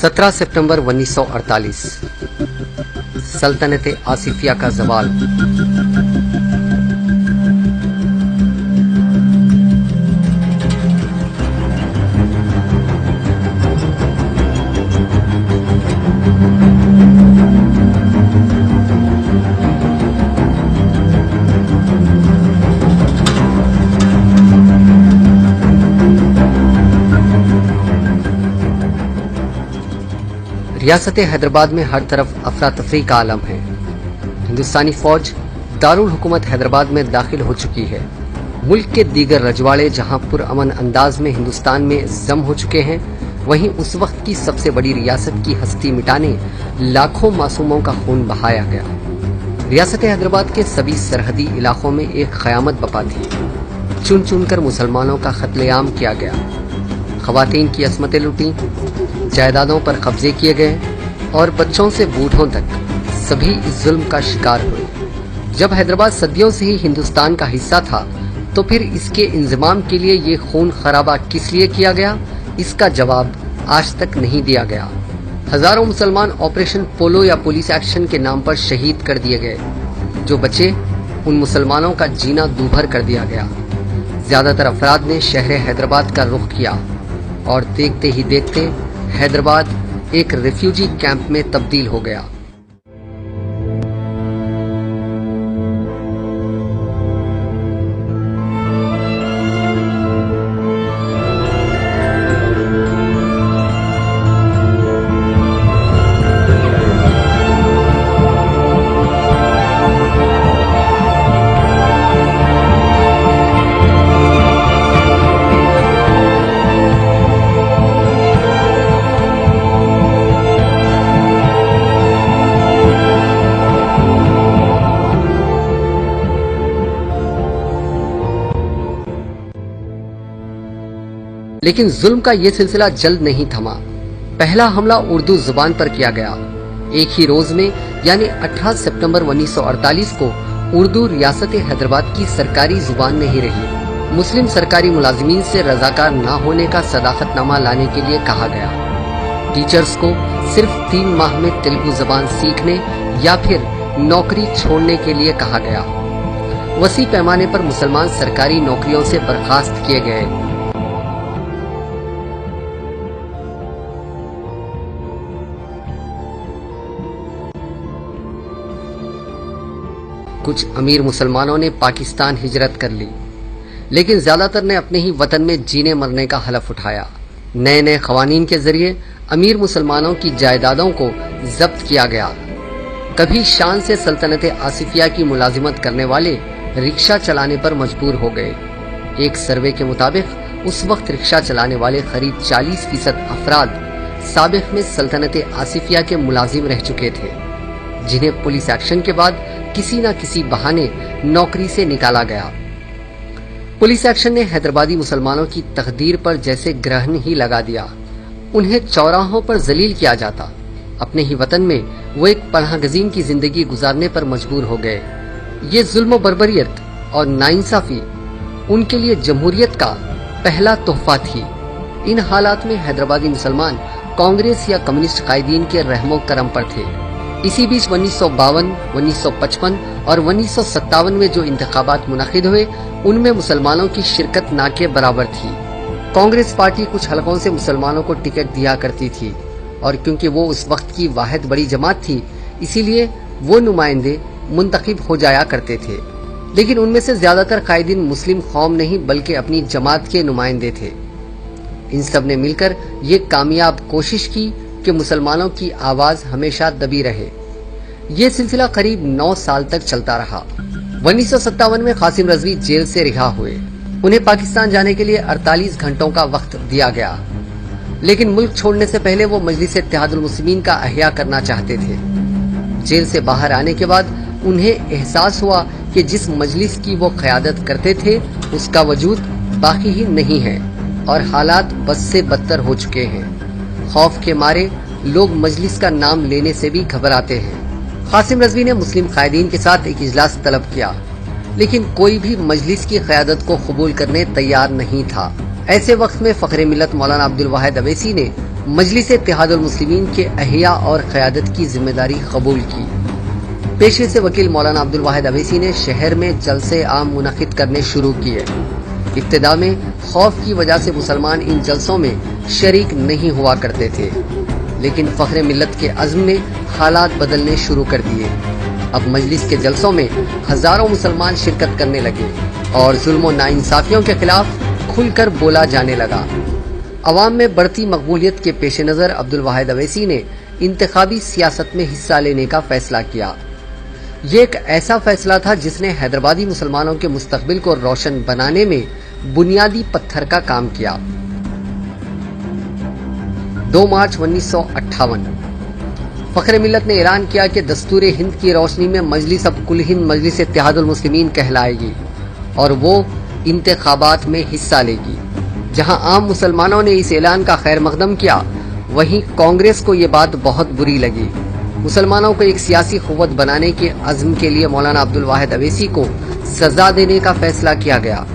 17 सितंबर 1948 सल्तनत आसिफिया का ज़वाल। रियासत हैदराबाद में हर तरफ अफरा तफरी का आलम है। हिंदुस्तानी फौज दारुल हुकूमत हैदराबाद में दाखिल हो चुकी है। मुल्क के दीगर रजवाड़े जहां पुरअमन अंदाज में हिंदुस्तान में जम हो चुके हैं, वहीं उस वक्त की सबसे बड़ी रियासत की हस्ती मिटाने लाखों मासूमों का खून बहाया गया। रियासत हैदराबाद के सभी सरहदी इलाकों में एक क़यामत बपा थी। चुन चुन कर मुसलमानों का कत्लेआम किया गया। ख़वातीन की असमतें लूटी, जायदादों पर कब्जे किए गए और बच्चों से बूढ़ों तक सभी इस जुल्म का शिकार हुए। जब हैदराबाद सदियों से ही हिंदुस्तान का हिस्सा था, तो फिर इसके इंजमाम के लिए ये खून खराबा किस लिए किया गया, इसका जवाब आज तक नहीं दिया गया। हजारों मुसलमान ऑपरेशन पोलो या पुलिस एक्शन के नाम पर शहीद कर दिए गए। जो बचे, उन मुसलमानों का जीना दूभर कर दिया गया। ज्यादातर अफराद ने शहर हैदराबाद का रुख किया और देखते ही देखते हैदराबाद एक रिफ्यूजी कैंप में तब्दील हो गया। लेकिन जुल्म का ये सिलसिला जल्द नहीं थमा। पहला हमला उर्दू जुबान पर किया गया। एक ही रोज में यानी 18 सितंबर 1948 को उर्दू रियासत हैदराबाद की सरकारी जुबान नहीं रही। मुस्लिम सरकारी मुलाजिमीन से रजाकार न होने का सदाकतनामा लाने के लिए कहा गया। टीचर्स को सिर्फ 3 माह में तेलुगु जबान सीखने या फिर नौकरी छोड़ने के लिए कहा गया। वसी पैमाने पर मुसलमान सरकारी नौकरियों से बर्खास्त किए गए। कुछ अमीर मुसलमानों ने पाकिस्तान हिजरत कर ली, लेकिन ज्यादातर ने अपने ही वतन में जीने मरने का हलफ उठाया। नए नए खवानीन के जरिए अमीर मुसलमानों की जायदादों को जब्त किया गया। कभी शान से सल्तनत आसिफिया की मुलाजिमत करने वाले रिक्शा चलाने पर मजबूर हो गए। एक सर्वे के मुताबिक उस वक्त रिक्शा चलाने वाले करीब 40% अफराद साबिक में सल्तनत आसिफिया के मुलाजिम रह चुके थे, जिन्हें पुलिस एक्शन के बाद किसी न किसी बहाने नौकरी से निकाला गया। पुलिस एक्शन ने हैदराबादी मुसलमानों की तकदीर पर जैसे ग्रहण ही लगा दिया। उन्हें चौराहों पर जलील किया जाता। अपने ही वतन में वो एक पनाहगजीन की जिंदगी गुजारने पर मजबूर हो गए। ये जुल्म बर्बरियत और नाइंसाफी उनके लिए जमहूरियत का पहला तोहफा थी। इन हालात में हैदराबादी मुसलमान कांग्रेस या कम्युनिस्ट कायदीन के रहमो करम पर थे। इसी बीच 1952, 1955 और 1957 में जो इंतखाबात मुनक़िद हुए, उनमें मुसलमानों की शिरकत ना के बराबर थी। कांग्रेस पार्टी कुछ हलकों से मुसलमानों को टिकट दिया करती थी, और क्योंकि वो उस वक्त की वाहिद बड़ी जमात थी, इसीलिए वो नुमाइंदे मुंतखब हो जाया करते थे। लेकिन उनमें से ज्यादातर कायदीन मुस्लिम कौम नहीं बल्कि अपनी जमात के नुमाइंदे थे। इन सब ने मिलकर ये कामयाब कोशिश की कि मुसलमानों की आवाज हमेशा दबी रहे। ये सिलसिला करीब 9 साल तक चलता रहा। 1957 में कासिम रजवी जेल से रिहा हुए। उन्हें पाकिस्तान जाने के लिए 48 घंटों का वक्त दिया गया, लेकिन मुल्क छोड़ने से पहले वो मजलिस इत्तेहादुल मुस्लिमीन का अहया करना चाहते थे। जेल से बाहर आने के बाद उन्हें एहसास हुआ कि जिस मजलिस की वो क़यादत करते थे, उसका वजूद बाकी ही नहीं है और हालात बद से बदतर हो चुके हैं। खौफ के मारे लोग मजलिस का नाम लेने से भी घबराते हैं। कासिम रजवी ने मुस्लिम कायदीन के साथ एक इजलास तलब किया, लेकिन कोई भी मजलिस की क़यादत को कबूल करने तैयार नहीं था। ऐसे वक्त में फ़ख्र मिल्लत मौलाना अब्दुल वाहिद अवैसी ने मजलिस इत्तेहादुल मुस्लिमीन के अहिया और क़यादत की जिम्मेदारी कबूल की। पेशे से वकील मौलाना अब्दुल वाहिद अवैसी ने शहर में जलसे आम मुनक़िद करने शुरू किए। इब्तिदा में खौफ की वजह से मुसलमान इन जलसों में शरीक नहीं हुआ करते थे, लेकिन फ़ख्र मिल्लत के अज़्म ने हालात बदलने शुरू कर दिए। अब मजलिस के जलसों में हज़ारों मुसलमान शिरकत करने लगे और जुल्म और नाइंसाफियों के खिलाफ खुलकर बोला जाने लगा। अवाम में बढ़ती मकबूलियत के पेश नज़र अब्दुल वाहिद अवैसी ने इंतखाबी सियासत में हिस्सा लेने का फैसला किया। ये एक ऐसा फैसला था जिसने हैदराबादी मुसलमानों के मुस्तकबिल को रोशन बनाने में बुनियादी पत्थर का काम किया। 2 मार्च 1958 फ़ख्र मिल्लत ने ऐलान किया कि दस्तूर हिंद की रोशनी में मजलिस अब कुल हिंद मजलिस इत्तेहादुल मुस्लिमीन कहलाएगी और वो इंतखाबात में हिस्सा लेगी। जहां आम मुसलमानों ने इस ऐलान का खैर मकदम किया, वहीं कांग्रेस को ये बात बहुत बुरी लगी। मुसलमानों को एक सियासी क़ुव्वत बनाने के अज़्म के लिए मौलाना अब्दुल वाहिद अवैसी को सजा देने का फैसला किया गया।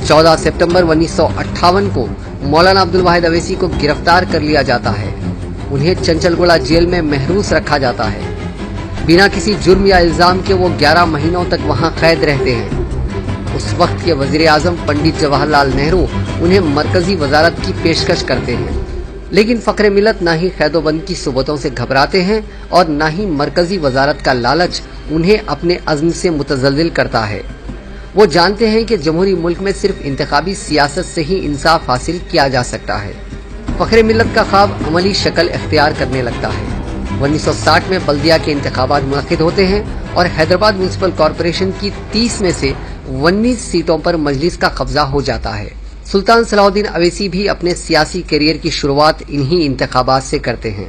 14 सितंबर 1958 को मौलाना अब्दुल वाहिद अवैसी को गिरफ्तार कर लिया जाता है। उन्हें चंचलगुड़ा जेल में महरूस रखा जाता है। बिना किसी जुर्म या इल्जाम के वो 11 महीनों तक वहां कैद रहते हैं। उस वक्त के वजीर आजम पंडित जवाहरलाल नेहरू उन्हें मरकजी वजारत की पेशकश करते हैं, लेकिन फ़ख्र मिल्लत ना ही कैदोबंद की सुबतों से घबराते हैं और ना ही मरकजी वजारत का लालच उन्हें अपने अज़्म से मुतज़ल्ज़िल करता है। वो जानते हैं कि जमहूरी मुल्क में सिर्फ इंतखाबी सियासत से ही इंसाफ हासिल किया जा सकता है। फ़ख्र मिल्लत का ख्वाब अमली शक्ल इख्तियार करने लगता है। 1960 में बल्दिया के इंतखाबात मुनक़िद होते हैं और हैदराबाद म्यूनसिपल कॉरपोरेशन की 30 में से 19 सीटों पर मजलिस का कब्जा हो जाता है। सुल्तान सलाहुद्दीन अवैसी भी अपने सियासी करियर की शुरुआत इन्हीं इंतखाबात से करते हैं।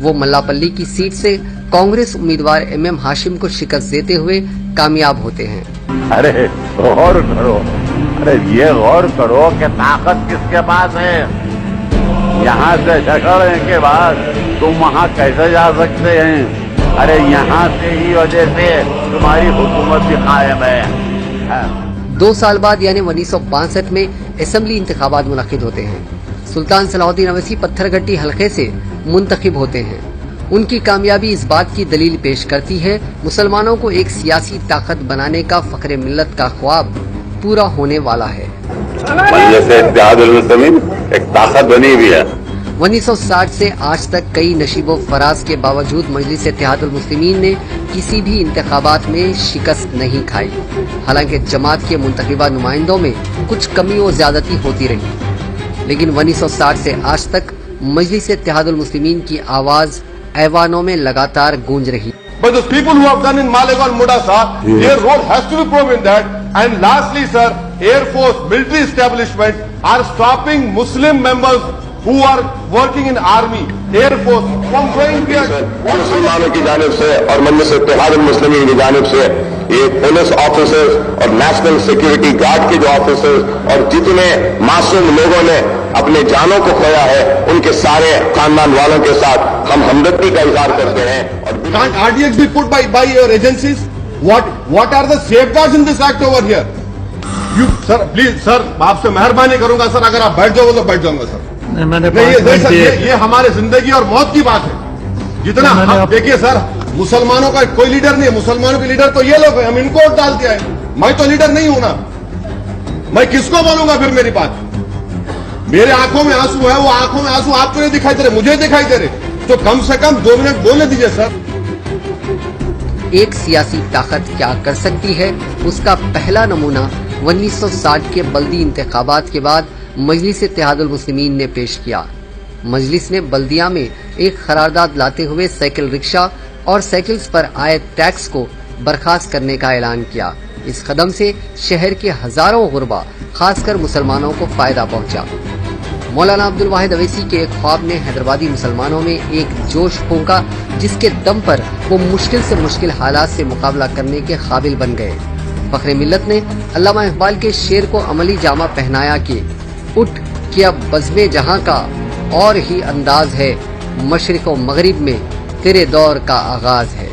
वो मल्लापल्ली की सीट से कांग्रेस उम्मीदवार MM हाशिम को शिकस्त देते हुए कामयाब होते हैं। अरे गौर करो, अरे ये गौर करो कि ताकत किसके पास है। यहाँ से झगड़ने के बाद तुम वहाँ कैसे जा सकते हैं? अरे यहाँ से ही वजह से तुम्हारी हुकूमत भी कायम है। 2 साल बाद यानी 1962 में असेंबली इंतखाबात मुनक़िद होते हैं। सुल्तान सलाहुद्दीन अवैसी पत्थरघट्टी हलके से मुंतखब होते हैं। उनकी कामयाबी इस बात की दलील पेश करती है, मुसलमानों को एक सियासी ताकत बनाने का फ़ख्र मिल्लत का ख्वाब पूरा होने वाला है। मजलिस इत्तेहादुल मुस्लिमीन एक ताकत बनी हुई है। 1960 से आज तक कई नशीबो फराज के बावजूद मजलिस इत्तेहादुल मुस्लिमीन ने किसी भी इंतखाबात में शिकस्त नहीं खाई। हालांकि जमात के मुंतखबा नुमाइंदों में कुछ कमी और ज्यादती होती रही, लेकिन 1960 से आज तक मजलिस इत्तेहादुल मुस्लिमीन की आवाज ऐवानों में लगातार गूंज रही। But the people who have done in Malegaon and Muda, sir, their role has to be proven that. And lastly, sir, Air Force, military establishment are stopping Muslim members who are working in army, Air Force from going there. मुसलमानों की जानिब से और मजलिस इत्तेहादुल मुस्लिमीन की जानिब से ये police officers और नेशनल सिक्योरिटी गार्ड के जो ऑफिसर्स और जितने मासूम लोगों ने अपने जानों को खोया है, उनके सारे खानदान वालों के साथ हम हमदर्दी का इजहार करते हैं। Can't RDX be put by your agencies? What are the safeguards in this act over here? You, sir, please, sir, आपसे मेहरबानी करूंगा सर, अगर आप बैठ जाओ तो बैठ जाऊंगा सर। नहीं, ये हमारे जिंदगी और मौत की बात है। जितना हम देखिए सर, मुसलमानों का कोई लीडर नहीं है। मुसलमानों के लीडर तो ये लोग हैं, हम इनको वोट डाल दिया है। मैं तो लीडर नहीं हूं ना, मैं किसको बोलूंगा फिर मेरी बात? मेरे आंखों में आंसू है, वो आंखों में आंसू आपको नहीं दिखाई दे रहे, मुझे दिखाई दे रहे, तो कम से कम 2 मिनट बोलने दीजिए सर। एक सियासी ताकत क्या कर सकती है, उसका पहला नमूना 1960 के बल्दी इंतखाबात के बाद मजलिस इत्तेहादुल मुस्लिमीन ने पेश किया। मजलिस ने बल्दिया में एक करारदाद लाते हुए साइकिल रिक्शा और साइकिल्स पर आए टैक्स को बर्खास्त करने का ऐलान किया। इस कदम से शहर के हजारों गुरबा, खासकर मुसलमानों को फायदा पहुंचा। मौलाना अब्दुल वाहिद अवैसी के एक ख्वाब ने हैदराबादी मुसलमानों में एक जोश फूंका, जिसके दम पर वो मुश्किल से मुश्किल हालात से मुकाबला करने के काबिल बन गए। फ़ख्र मिल्लत ने अल्लामा इकबाल के शेर को अमली जामा पहनाया कि उठ कि अब बज़्मे जहां का और ही अंदाज है, मशरिक़ व मगरिब में तेरे दौर का आगाज है।